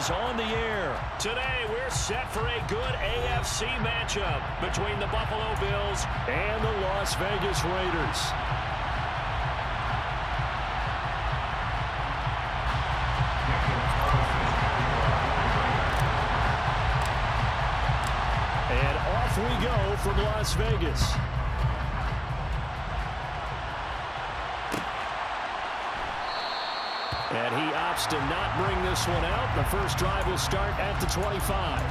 is on the air. Today, we're set for a good AFC matchup between the Buffalo Bills and the Las Vegas Raiders. And off we go from Las Vegas. And he opts to not bring this one out. The first drive will start at the 25.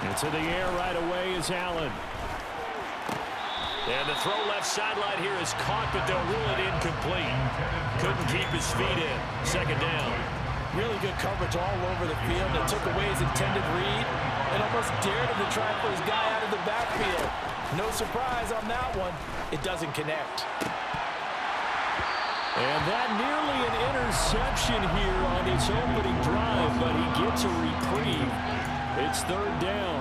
Into the air right away is Allen. And the throw left sideline here is caught, but they'll rule it incomplete. Couldn't keep his feet in. Second down. Really good coverage all over the field. It took away his intended read and almost dared him to try and put his guy out of the backfield. No surprise on that one. It doesn't connect. And that nearly an interception here on his opening drive, but he gets a reprieve. It's third down.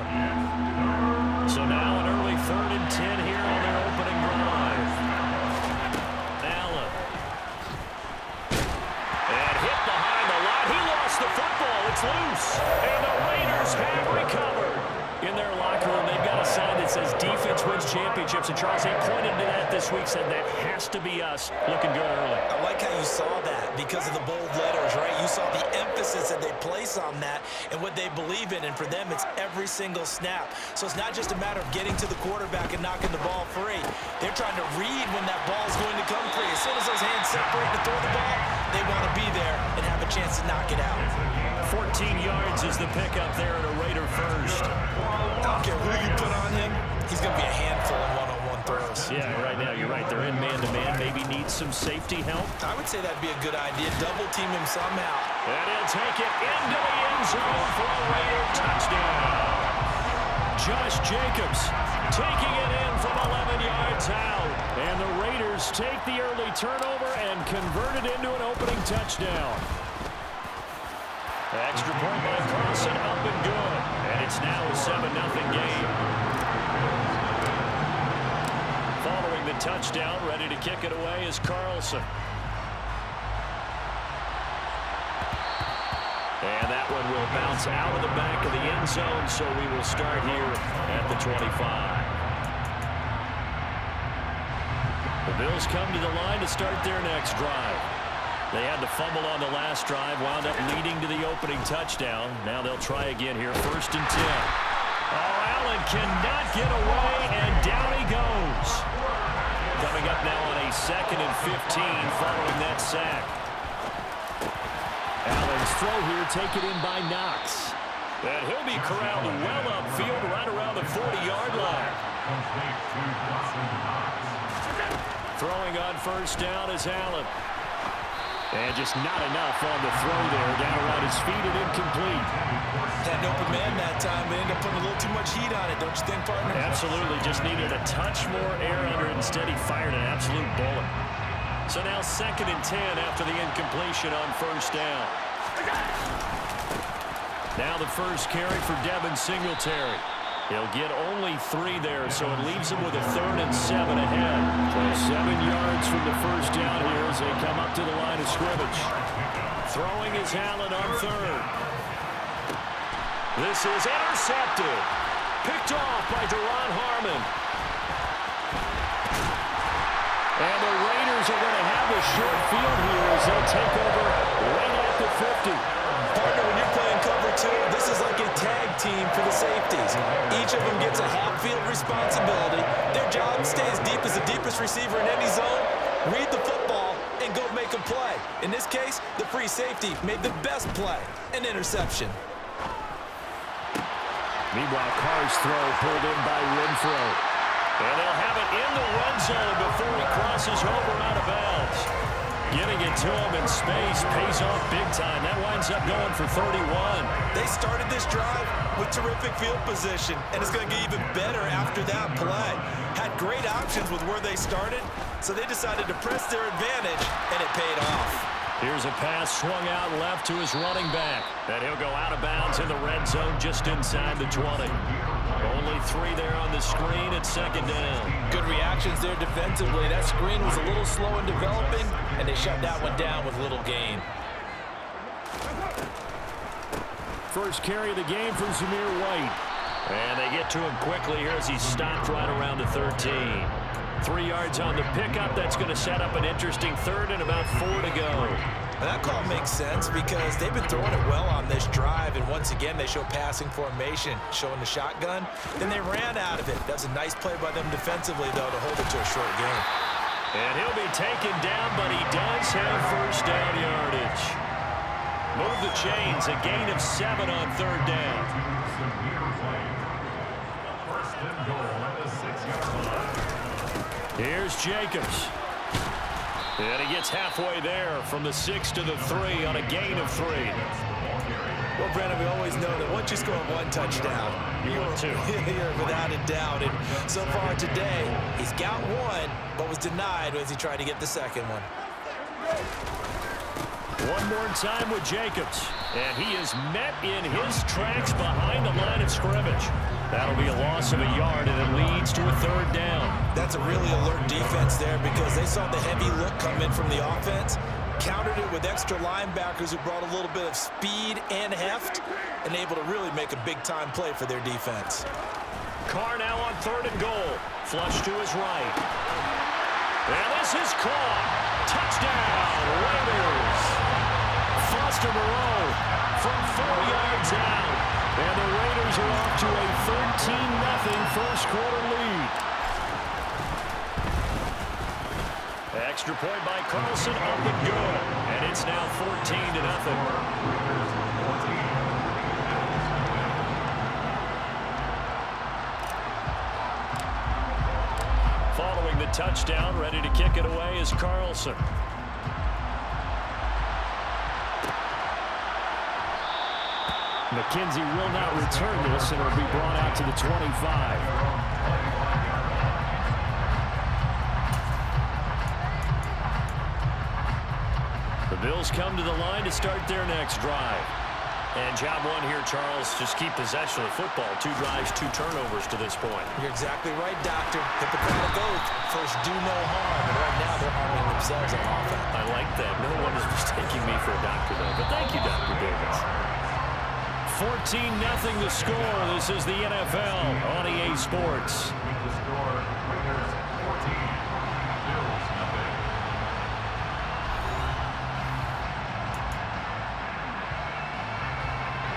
So now an early 3rd and 10 here on their opening drive. Allen. And hit behind the line. He lost the football. It's loose. And the Raiders have recovered. In their locker room, they've got a sign that says defense wins championships. And Charles, he pointed to that this week, said that has to be us. Looking good early. I like how you saw that because of the bold letters, right? You saw the emphasis that they place on that and what they believe in. And for them, it's every single snap. So it's not just a matter of getting to the quarterback and knocking the ball free. They're trying to read when that ball is going to come free. As soon as those hands separate to throw the ball, they want to be there and have a chance to knock it out. 14 yards is the pickup there at a Raider first. I don't care who you put on him, he's going to be a handful of one-on-one throws. Yeah, right now you're right. They're in man-to-man. Maybe need some safety help. I would say that'd be a good idea. Double team him somehow. And he'll take it into the end zone for a Raider touchdown. Josh Jacobs taking it in from 11 yards out. And the Raiders take the early turnover and convert it into an opening touchdown. Extra point by Carlson, up and good. And it's now a 7-0 game. Following the touchdown, ready to kick it away is Carlson. And that one will bounce out of the back of the end zone, so we will start here at the 25. The Bills come to the line to start their next drive. They had to fumble on the last drive, wound up leading to the opening touchdown. Now they'll try again here, 1st and 10. Oh, Allen cannot get away, and down he goes. Coming up now on a 2nd and 15 following that sack. Allen's throw here taken in by Knox. And he'll be corralled well upfield right around the 40-yard line. Throwing on 1st down is Allen. And just not enough on the throw there. Down around his feet and incomplete. Had an open man that time, but ended up putting a little too much heat on it, don't you think, partner? Absolutely. Just needed a touch more air under it. Instead, he fired an absolute bullet. So now 2nd and 10 after the incompletion on 1st down. Now the first carry for Devin Singletary. He'll get only 3 there, so it leaves him with a 3rd and 7 ahead. So 7 yards from the first down here as they come up to the line of scrimmage. Throwing is Allen on 3rd. This is intercepted. Picked off by Deron Harmon. And the Raiders are going to have a short field here as they take over right at the 50. Partner, when you're playing cover 2, this is like a tag team for the safeties. Each of them gets a half-field responsibility. Their job stays deep as the deepest receiver in any zone. Read the football and go make a play. In this case, the free safety made the best play, an interception. Meanwhile, Carr's throw pulled in by Renfro. And they'll have it in the red zone before he crosses over out of bounds. Getting it to him in space pays off big time. That winds up going for 31. They started this drive with terrific field position, and it's going to get even better after that play. Had great options with where they started, so they decided to press their advantage, and it paid off. Here's a pass swung out left to his running back. And he'll go out of bounds in the red zone just inside the 20. Only 3 there on the screen at second down. Good reactions there defensively. That screen was a little slow in developing, and they shut that one down with little gain. First carry of the game for Zamir White. And they get to him quickly here as he's stopped right around the 13. 3 yards on the pickup. That's going to set up an interesting third and about 4 to go. And that call makes sense because they've been throwing it well on this drive, and once again they show passing formation, showing the shotgun. Then they ran out of it. That's a nice play by them defensively, though, to hold it to a short game. And he'll be taken down, but he does have first down yardage. Move the chains, a gain of 7 on third down. Here's Jacobs. And he gets halfway there from the 6 to the 3 on a gain of 3. Well, Brandon, we always know that once you score 1 touchdown, you're without a doubt. And so far today, he's got 1, but was denied as he tried to get the second one. One more time with Jacobs. And he is met in his tracks behind the line of scrimmage. That'll be a loss of a yard, and it leads to a third down. That's a really alert defense there because they saw the heavy look come in from the offense, countered it with extra linebackers who brought a little bit of speed and heft, and able to really make a big-time play for their defense. Carr now on 3rd and goal. Flush to his right. And this is caught. Touchdown, Raiders. Foster Moreau from 4 yards out. And the Raiders are off to a 13-0 first quarter lead. Extra point by Carlson, up and good. And it's now 14-0. Following the touchdown, ready to kick it away is Carlson. McKenzie will not return this, and it'll be brought out to the 25. The Bills come to the line to start their next drive. And job 1 here, Charles, just keep possession of the football. 2 drives, 2 turnovers to this point. You're exactly right, Doctor. Hippocratic oath. First, do no harm. And right now, they're harming themselves on offense. I like that. No one is mistaking me for a doctor, though. But thank you, Dr. Davis. 14-0 the score. This is the NFL on EA Sports.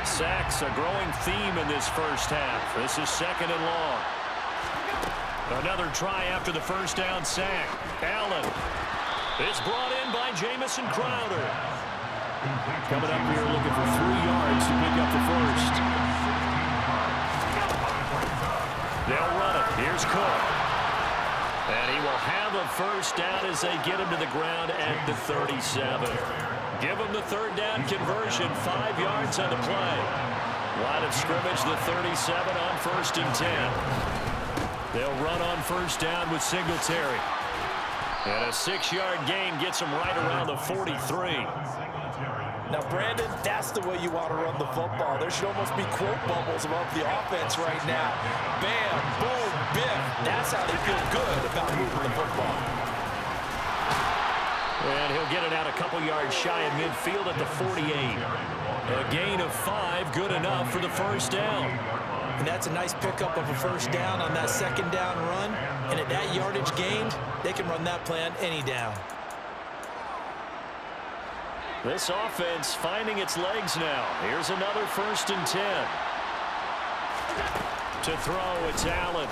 Sacks, a growing theme in this first half. This is 2nd and long. Another try after the first down sack. Allen. It's brought in by Jamison Crowder. Coming up here looking for 3 yards to pick up the first. They'll run it. Here's Cook. And he will have a first down as they get him to the ground at the 37. Give him the 3rd down conversion. 5 yards on the play. Line of scrimmage, the 37 on 1st and 10. They'll run on first down with Singletary. And a 6-yard gain gets him right around the 43. Now, Brandon, that's the way you want to run the football. There should almost be quote bubbles above the offense right now. Bam, boom, biff. That's how they feel good about moving the football. And he'll get it out a couple yards shy of midfield at the 48. A gain of 5, good enough for the first down. And that's a nice pickup of a first down on that 2nd down run. And at that yardage gained, they can run that play on any down. This offense finding its legs now. Here's another 1st and 10. To throw, it's Allen.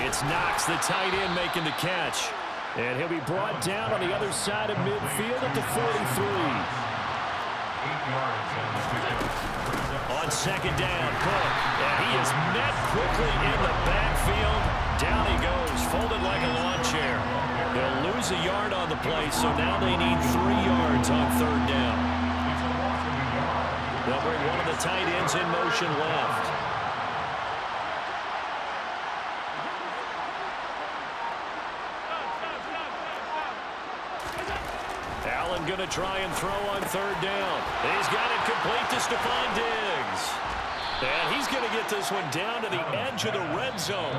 It's Knox, the tight end, making the catch. And he'll be brought down on the other side of midfield at the 43. On 2nd down, Cook. And he is met quickly in the backfield. Down he goes, folded like a lawn chair. They'll lose a yard on the play, so now they need 3 yards on 3rd down. They'll bring one of the tight ends in motion left. Allen going to try and throw on third down. He's got it complete to Stephon Diggs. And he's going to get this one down to the edge of the red zone.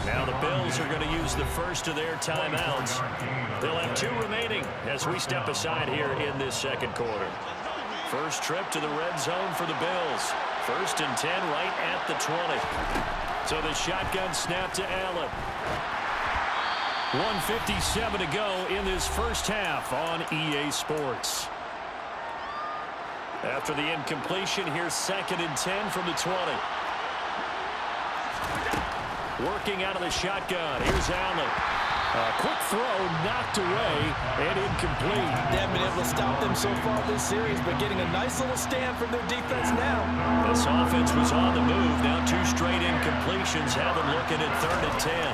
Now the Bills are going to use the first of their timeouts. They'll have 2 remaining as we step aside here in this second quarter. First trip to the red zone for the Bills. 1st and 10 right at the 20. So the shotgun snap to Allen. 1:57 to go in this first half on EA Sports. After the incompletion, here's 2nd and 10 from the 20. Working out of the shotgun. Here's Allen. Quick throw knocked away and incomplete. They haven't been able to stop them so far this series, but getting a nice little stand from their defense now. This offense was on the move. Now 2 straight incompletions have them looking at 3rd and 10.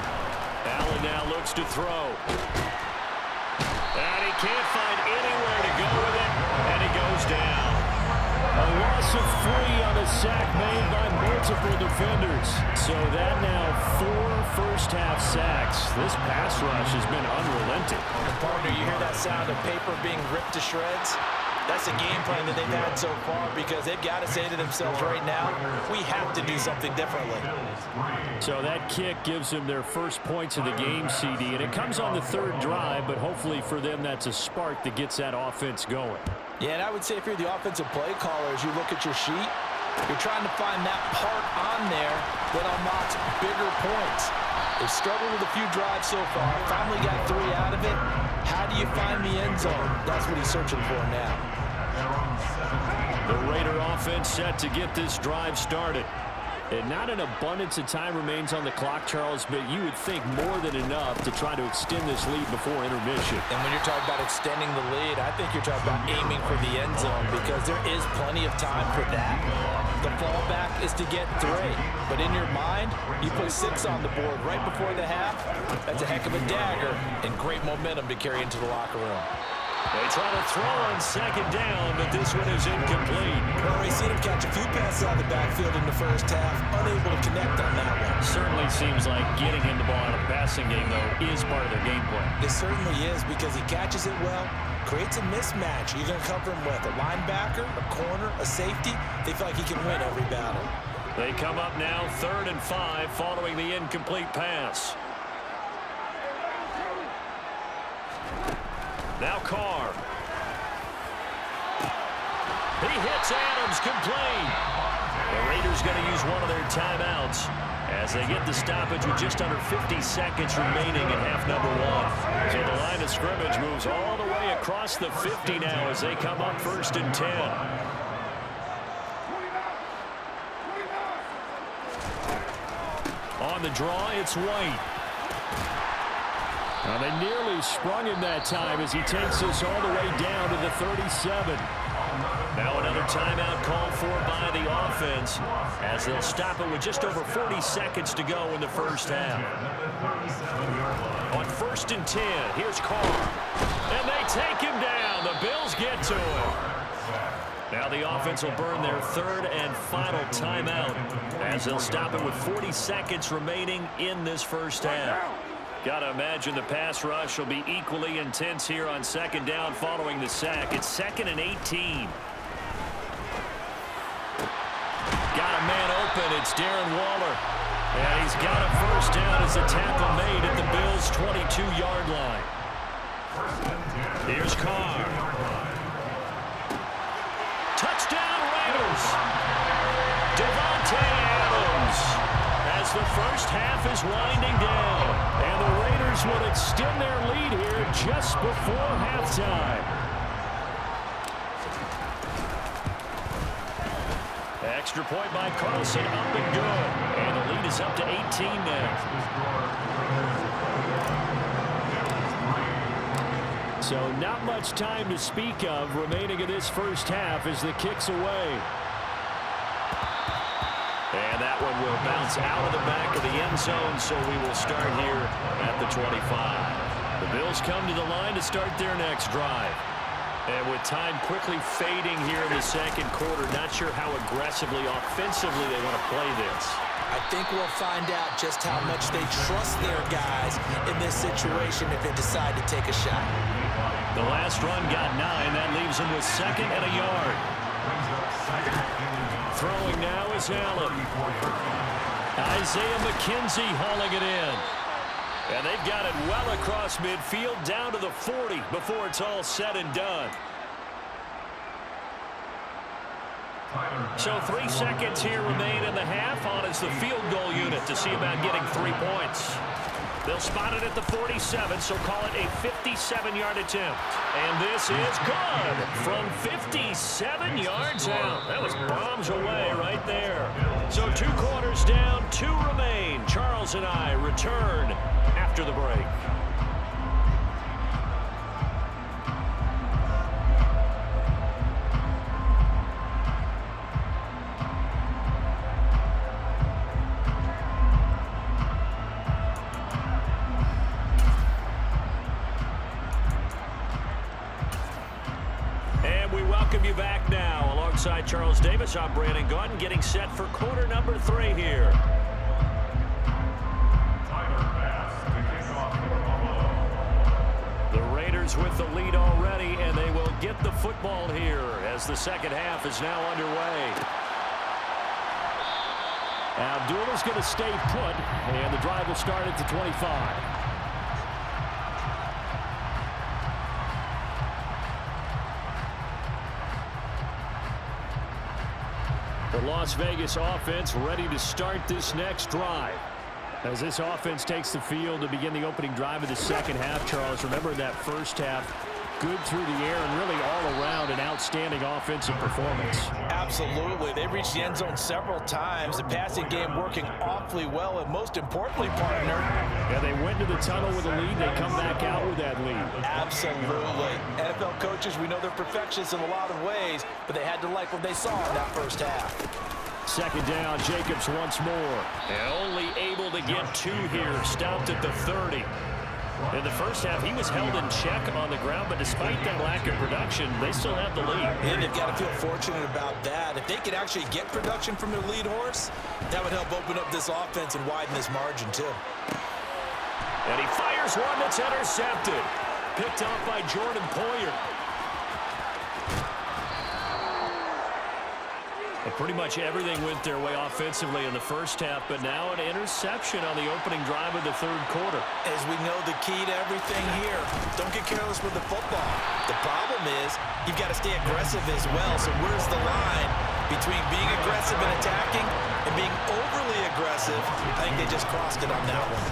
Allen now looks to throw. And he can't find anywhere to go with it, and he goes down. A loss of 3 on a sack made by multiple defenders. So that now 4 first-half sacks. This pass rush has been unrelenting. And partner, you hear that sound of paper being ripped to shreds? That's a game plan that they've had so far because they've got to say to themselves right now, we have to do something differently. So that kick gives them their first points of the game, CD, and it comes on the 3rd drive, but hopefully for them that's a spark that gets that offense going. Yeah, and I would say if you're the offensive play caller, as you look at your sheet, you're trying to find that part on there that unlocks bigger points. They've struggled with a few drives so far, finally got 3 out of it. How do you find the end zone? That's what he's searching for now. The Raider offense set to get this drive started. And not an abundance of time remains on the clock, Charles, but you would think more than enough to try to extend this lead before intermission. And when you're talking about extending the lead, I think you're talking about aiming for the end zone because there is plenty of time for that. The fallback is to get 3. But in your mind, you put 6 on the board right before the half. That's a heck of a dagger and great momentum to carry into the locker room. They try to throw on 2nd down, but this one is incomplete. Well, we've seen him catch a few passes out of the backfield in the first half, unable to connect on that one. Certainly seems like getting him the ball in a passing game, though, is part of their game plan. It certainly is because he catches it well, creates a mismatch. You're going to cover him with a linebacker, a corner, a safety. They feel like he can win every battle. They come up now 3rd and 5 following the incomplete pass. Now Carr. He hits Adams, complete. The Raiders going to use one of their timeouts as they get the stoppage with just under 50 seconds remaining in half number 1. So the line of scrimmage moves all the way across the 50 now as they come up 1st and 10. On the draw, it's White. Now they nearly sprung him that time as he takes this all the way down to the 37. Now another timeout called for by the offense as they'll stop it with just over 40 seconds to go in the first half. On 1st and 10, here's Carr. And they take him down. The Bills get to him. Now the offense will burn their 3rd and final timeout as they'll stop it with 40 seconds remaining in this first half. Got to imagine the pass rush will be equally intense here on 2nd down following the sack. It's 2nd and 18. Got a man open. It's Darren Waller. And he's got a first down as the tackle made at the Bills' 22-yard line. Here's Carr. Touchdown Raiders. Devontae Adams as the first half is winding down. And the Raiders will extend their lead here just before halftime. Extra point by Carlson, up and good. And the lead is up to 18 now. So not much time to speak of remaining in this first half as the kick's away. And that one will bounce out of the back of the end zone, so we will start here at the 25. The Bills come to the line to start their next drive. And with time quickly fading here in the second quarter, not sure how aggressively, offensively they want to play this. I think we'll find out just how much they trust their guys in this situation if they decide to take a shot. The last run got 9. That leaves him with 2nd and a yard. Throwing now is Allen. Isaiah McKenzie hauling it in. And they've got it well across midfield down to the 40 before it's all said and done. So 3 seconds here remain in the half. On is the field goal unit to see about getting 3 points. They'll spot it at the 47, so call it a 57-yard attempt. And this is good from 57 yards out. That was bombs away right there. So 2 quarters down, 2 remain. Charles and I return after the break. You back now alongside Charles Davis. I'm Brandon Gaudin getting set for quarter number 3 here. The Raiders with the lead already, and they will get the football here as the second half is now underway. Abdul is going to stay put, and the drive will start at the 25. The Las Vegas offense ready to start this next drive. As this offense takes the field to begin the opening drive of the second half, Charles, remember that first half, good through the air and really all around an outstanding offensive performance. Absolutely. They reached the end zone several times. The passing game working awfully well, and most importantly, partner. Yeah, they went to the tunnel with a lead. They come back out with that lead. Absolutely. NFL coaches, we know they're perfectionists in a lot of ways, but they had to like what they saw in that first half. Second down, Jacobs once more. And only able to get 2 here. Stopped at the 30. In the first half, he was held in check on the ground, but despite that lack of production, they still have the lead. And they've got to feel fortunate about that. If they could actually get production from their lead horse, that would help open up this offense and widen this margin, too. And he fires one that's intercepted. Picked off by Jordan Poyer. And pretty much everything went their way offensively in the first half, but now an interception on the opening drive of the third quarter. As we know, the key to everything here, don't get careless with the football. The problem is you've got to stay aggressive as well. So where's the line between being aggressive and attacking and being overly aggressive? I think they just crossed it on that one.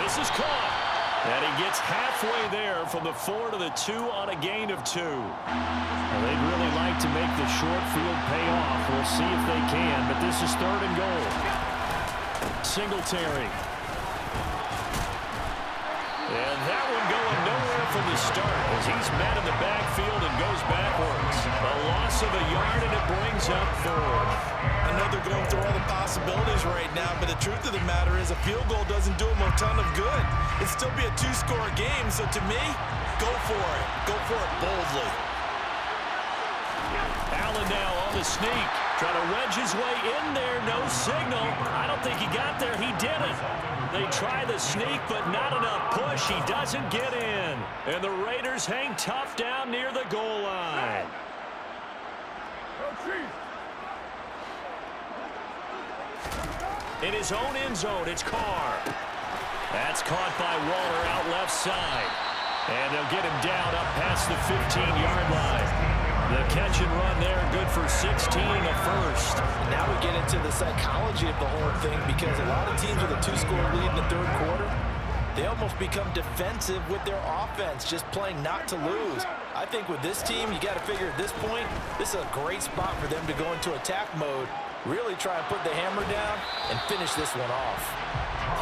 This is caught. And he gets halfway there from the 4 to the 2 on a gain of 2. Well, they'd really like to make the short field pay off. We'll see if they can, but this is 3rd and goal. Singletary. And that one going nowhere from the start as he's met in the backfield and goes backwards. A loss of a yard, and it brings up 4th. I know they're going through all the possibilities right now, but the truth of the matter is a field goal doesn't do them a ton of good. It'd still be a 2-score game, so to me, go for it. Go for it boldly. Allen now on the sneak. Trying to wedge his way in there. No signal. I don't think he got there. He didn't. They try the sneak, but not enough push. He doesn't get in. And the Raiders hang tough down near the goal line. In his own end zone, it's Carr. That's caught by Waller out left side. And they'll get him down up past the 15-yard line. The catch and run there, good for 16 and a first. Now we get into the psychology of the whole thing, because a lot of teams with a 2-score lead in the third quarter, they almost become defensive with their offense, just playing not to lose. I think with this team, you got to figure at this point, this is a great spot for them to go into attack mode, really try and put the hammer down and finish this one off.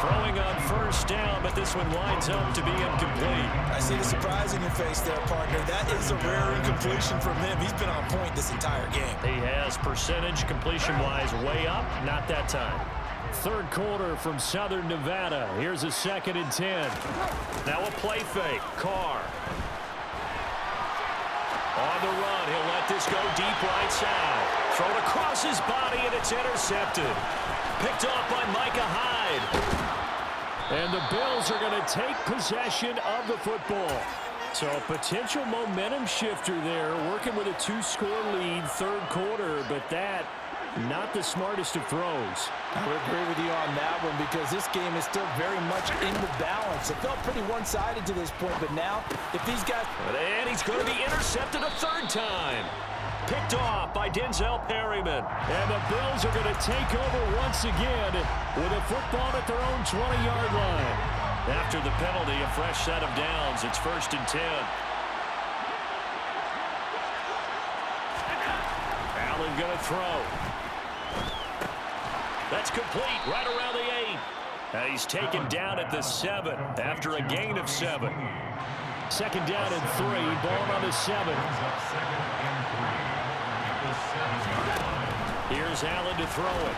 Throwing on first down, but this one winds up to be incomplete. I see the surprise in your face there, partner. That is a rare incompletion from him. He's been on point this entire game. He has percentage completion-wise way up, not that time. Third quarter from Southern Nevada. Here's a 2nd and 10. Now a play fake. Carr. On the run, he'll let this go deep right side. Thrown across his body, and it's intercepted. Picked off by Micah Hyde. And the Bills are going to take possession of the football. So a potential momentum shifter there, working with a 2-score lead, third quarter, but that not the smartest of throws. I would agree with you on that one because this game is still very much in the balance. It felt pretty one-sided to this point, but now if these guys... And he's going to be intercepted a third time. Picked off by Denzel Perryman. And the Bills are going to take over once again with a football at their own 20-yard line. After the penalty, a fresh set of downs. It's 1st and 10. Allen going to throw. That's complete right around the 8. And he's taken down at the 7 after a gain of 7. 2nd down and 3. Ball on the 7. Here's Allen to throw it.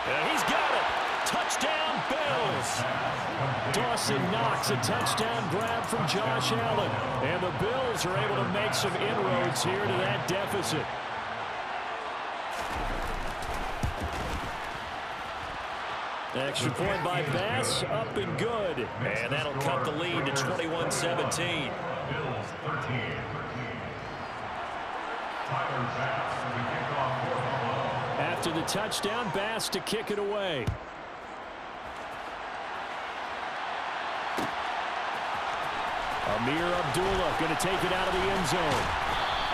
And he's got it. Touchdown, Bills. Dawson Knox, a touchdown grab from Josh Allen. And the Bills are able to make some inroads here to that deficit. Extra point by Bass, up and good. And that'll cut the lead to 21-17. After the touchdown, Bass to kick it away. Amir Abdullah going to take it out of the end zone.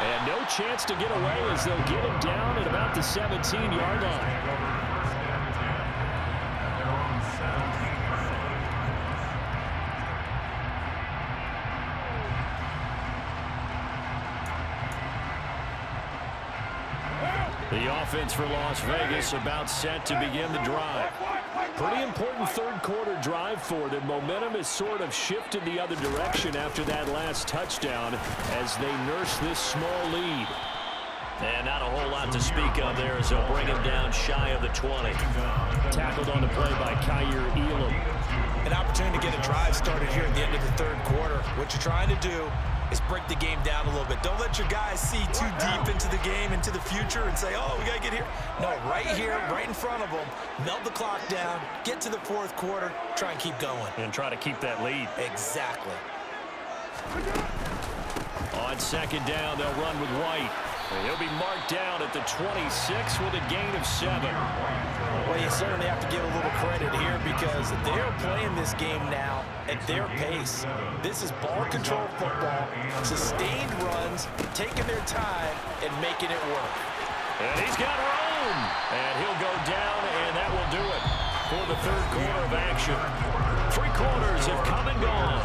And no chance to get away as they'll get him down at about the 17-yard line. The offense for Las Vegas about set to begin the drive. Pretty important third quarter drive for them. Momentum has sort of shifted the other direction after that last touchdown as they nurse this small lead. And not a whole lot to speak of there as they'll bring him down shy of the 20. Tackled on the play by Kyer Elam. An opportunity to get a drive started here at the end of the third quarter. What you're trying to do is break the game down a little bit. Don't let your guys see too deep into the game, into the future, and say, oh, we got to get here. No, right here, right in front of them, melt the clock down, get to the fourth quarter, try and keep going. And try to keep that lead. Exactly. On 2nd down, they'll run with White. And he'll be marked down at the 26 with a gain of 7. Well, you certainly have to give a little credit here because they're playing this game now at their pace. This is ball control football, sustained runs, taking their time and making it work. And he's got room. And he'll go down, and that will do it for the third quarter of action. 3 quarters have come and gone.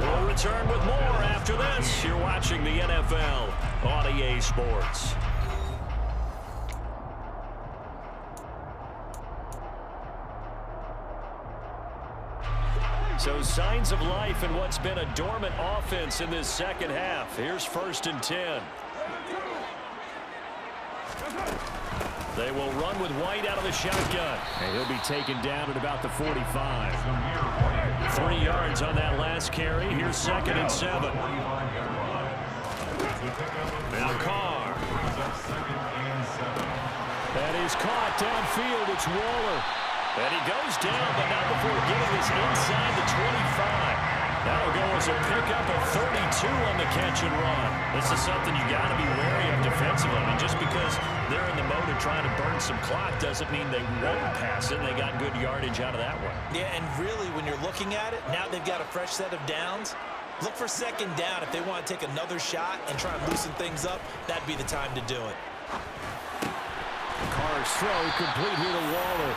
We'll return with more after this. You're watching the NFL on EA Sports. So signs of life in what's been a dormant offense in this second half. Here's 1st and 10. They will run with White out of the shotgun. And he'll be taken down at about the 45. 3 yards on that last carry. Here's 2nd and 7. Now Carr. That is caught downfield. It's Waller. And he goes down, but not before getting this inside the 25. That'll go as a pickup of 32 on the catch and run. This is something you got to be wary of defensively. I mean, just because they're in the mode of trying to burn some clock doesn't mean they won't pass it. They got good yardage out of that one. Yeah, and really, when you're looking at it, now they've got a fresh set of downs. Look for 2nd down. If they want to take another shot and try and loosen things up, that'd be the time to do it. Carr's throw complete here to Waller.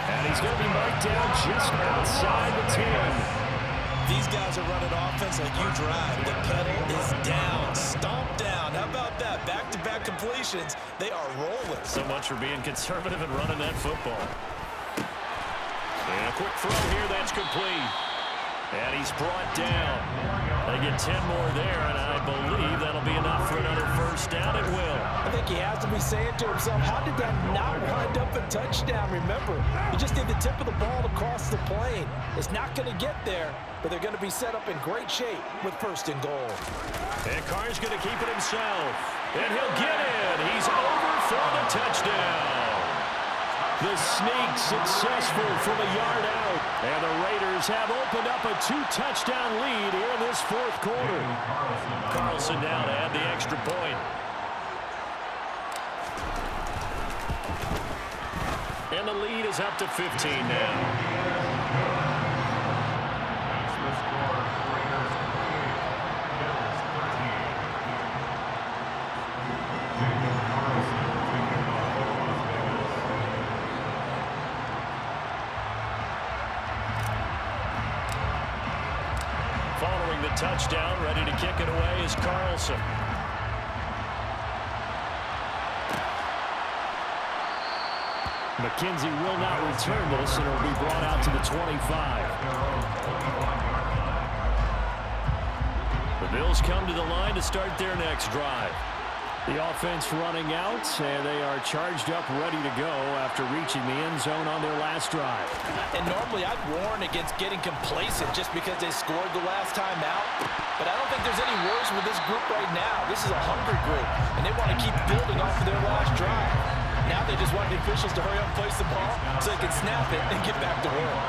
And he's going to be marked down just outside the 10. These guys are running offense like you drive. The pedal is down, stomped down. How about that? Back-to-back completions. They are rolling. So much for being conservative and running that football. And a quick throw here, that's complete. And he's brought down. They get 10 more there, and I believe that'll be enough for another 1st down. It will. I think he has to be saying to himself, how did that not wind up a touchdown? Remember, you just need the tip of the ball to cross the plane. It's not going to get there, but they're going to be set up in great shape with 1st and goal. And Carr's going to keep it himself. And he'll get in. He's over for the touchdown. The sneak successful from a yard out. And the Raiders have opened up a 2-touchdown lead here in this fourth quarter. Carlson now to add the extra point. And the lead is up to 15 now. Following the touchdown, ready to kick it away is Carlson. McKenzie will not return this, and it will be brought out to the 25. The Bills come to the line to start their next drive. The offense running out, and they are charged up, ready to go after reaching the end zone on their last drive. And normally I'd warn against getting complacent just because they scored the last time out. But I don't think there's any worries with this group right now. This is a hungry group, and they want to keep building off of their last drive. Now they just want the officials to hurry up and place the ball so they can snap it and get back to work.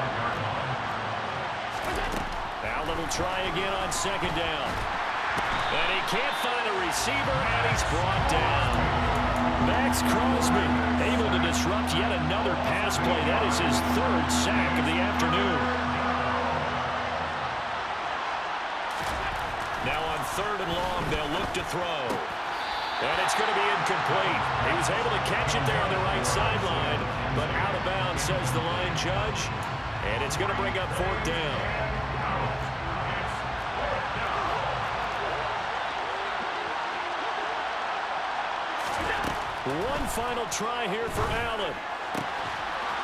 Allen will try again on second down. And he can't find a receiver, and he's brought down. Max Crosby able to disrupt yet another pass play. That is his third sack of the afternoon. Now on third and long, they'll look to throw. And it's going to be incomplete. He was able to catch it there on the right sideline, but out of bounds, says the line judge. And it's going to bring up fourth down. One final try here for Allen.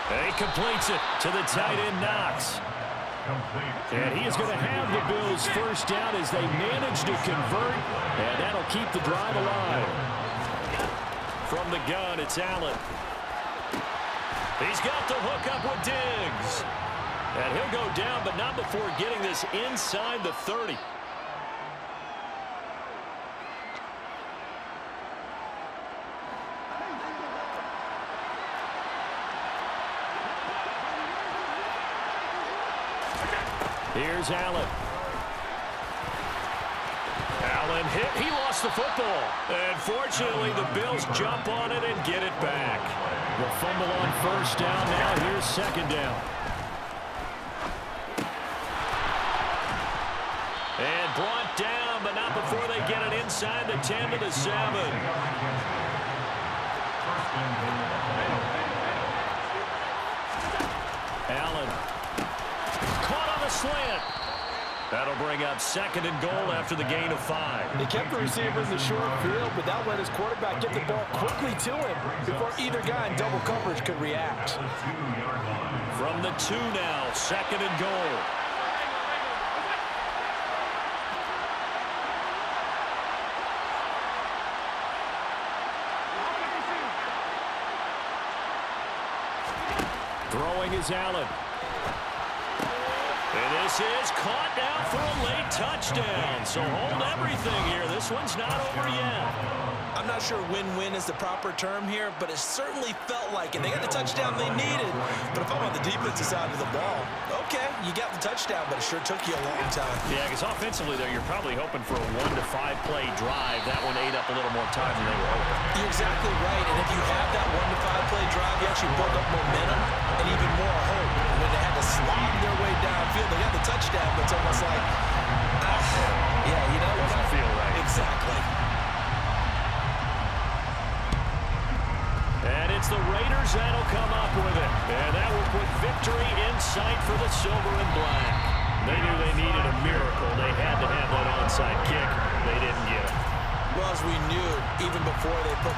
And he completes it to the tight end, Knox. And he is going to have the Bills first down as they manage to convert, and that'll keep the drive alive. From the gun, it's Allen. He's got the hook up with Diggs. And he'll go down, but not before getting this inside the 30. Here's Allen. Allen hit. He lost the football. And fortunately, the Bills jump on it and get it back. The fumble on first down. Now here's second down. And brought down, but not before they get it inside the 10 to the 7. Allen. Caught on the slant. That'll bring up second and goal after the gain of 5. They kept the receiver in the short field, but that let his quarterback get the ball quickly to him before either guy in double coverage could react. From the 2 now, second and goal. Throwing is Allen. And this is caught now for a late touchdown. So hold everything here. This one's not over yet. I'm not sure win-win is the proper term here, but it certainly felt like it. They got the touchdown they needed. But if I'm on the defensive side of the ball, okay, you got the touchdown, but it sure took you a long time. Yeah, because offensively there, you're probably hoping for a 1 to 5 play drive. That one ate up a little more time than they were hoping. You're exactly right. And if you have that 1 to 5 play drive, you actually build up momentum and even more hope. When they had to slob their way downfield, they got the touchdown, but it's almost like, yeah, you know, doesn't feel right. Exactly. And it's the Raiders that'll come up with it. And that will put victory in sight for the silver and black. They knew they needed a miracle. They had to have that onside kick. They didn't get it. Well, as we knew, even before they put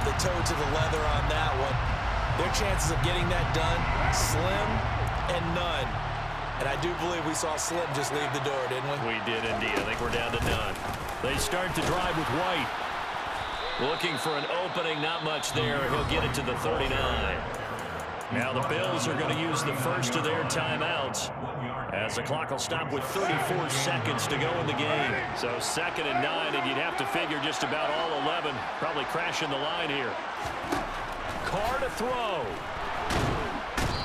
the toe to the leather on that one, their chances of getting that done, slim and none. And I do believe we saw Slim just leave the door, didn't we? We did indeed. I think we're down to none. They start to drive with White. Looking for an opening, not much there. He'll get it to the 39. Now the Bills are going to use the first of their timeouts as the clock will stop with 34 seconds to go in the game. So 2nd and 9, and you'd have to figure just about all 11 probably crashing the line here. Carr to throw.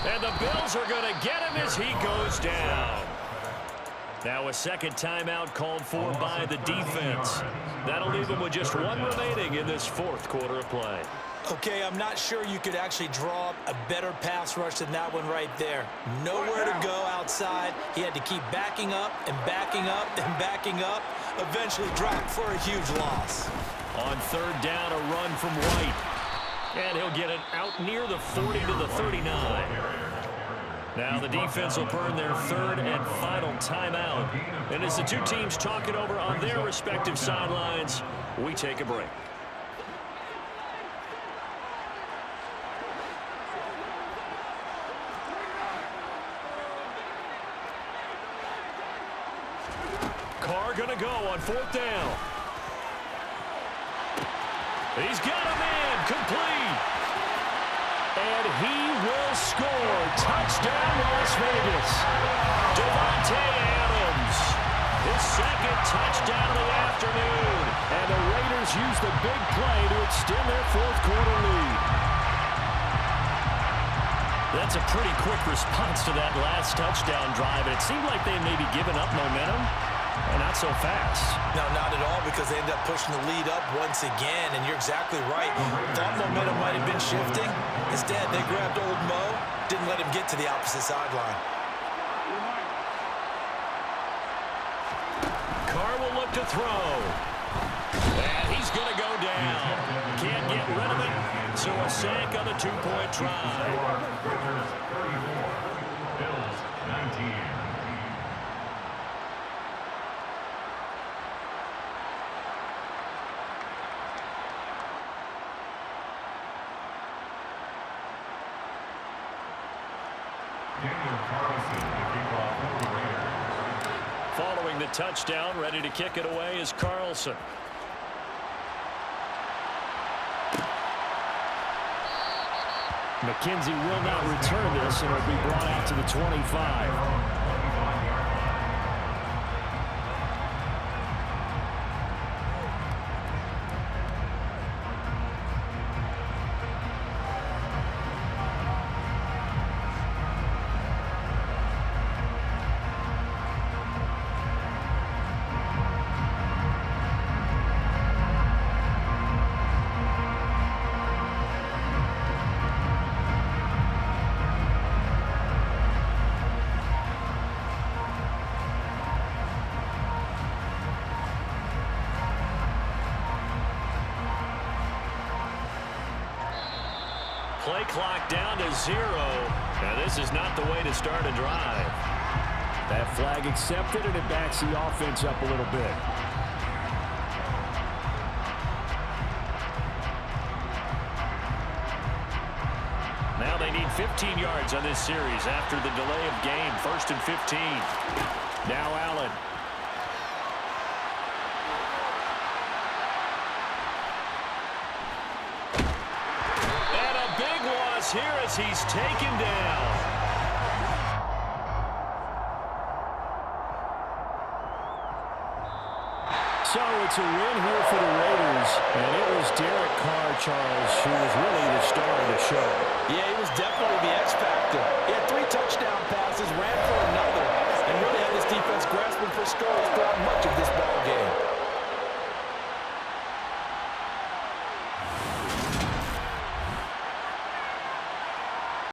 And the Bills are going to get him as he goes down. Now a second timeout called for by the defense. That'll leave them with just one remaining in this fourth quarter of play. Okay, I'm not sure you could actually draw up a better pass rush than that one right there. Nowhere to go outside. He had to keep backing up and backing up and backing up. Eventually dropped for a huge loss. On third down, a run from White. And he'll get it out near the 40 to the 39. Now the defense will burn their third and final timeout. And as the two teams talk it over on their respective sidelines, we take a break. Carr gonna go on fourth down. He's got him in, complete. And he will score. Touchdown, Las Vegas. Devontae Adams, his second touchdown of the afternoon. And the Raiders use the big play to extend their fourth quarter lead. That's a pretty quick response to that last touchdown drive. And it seemed like they may be giving up momentum. And not so fast. No, not at all, because they ended up pushing the lead up once again, and you're exactly right. Thought momentum might have been shifting. Instead, they grabbed old Mo, didn't let him get to the opposite sideline. Carr will look to throw. And he's going to go down. Can't get rid of it, so a sack on the two-point try. Bills 19. Following the touchdown, ready to kick it away is Carlson. McKenzie will not return this, and it'll be brought out to the 25. Play clock down to 0. Now this is not the way to start a drive. That flag accepted, and it backs the offense up a little bit. Now they need 15 yards on this series after the delay of game. 1st and 15. Now Allen. Here as he's taken down. So it's a win here for the Raiders, and it was Derek Carr, Charles, who was really the star of the show. Yeah, he was definitely the X factor. He had 3 touchdown passes, ran for another, and really had this defense grasping for scores throughout much of this ball game.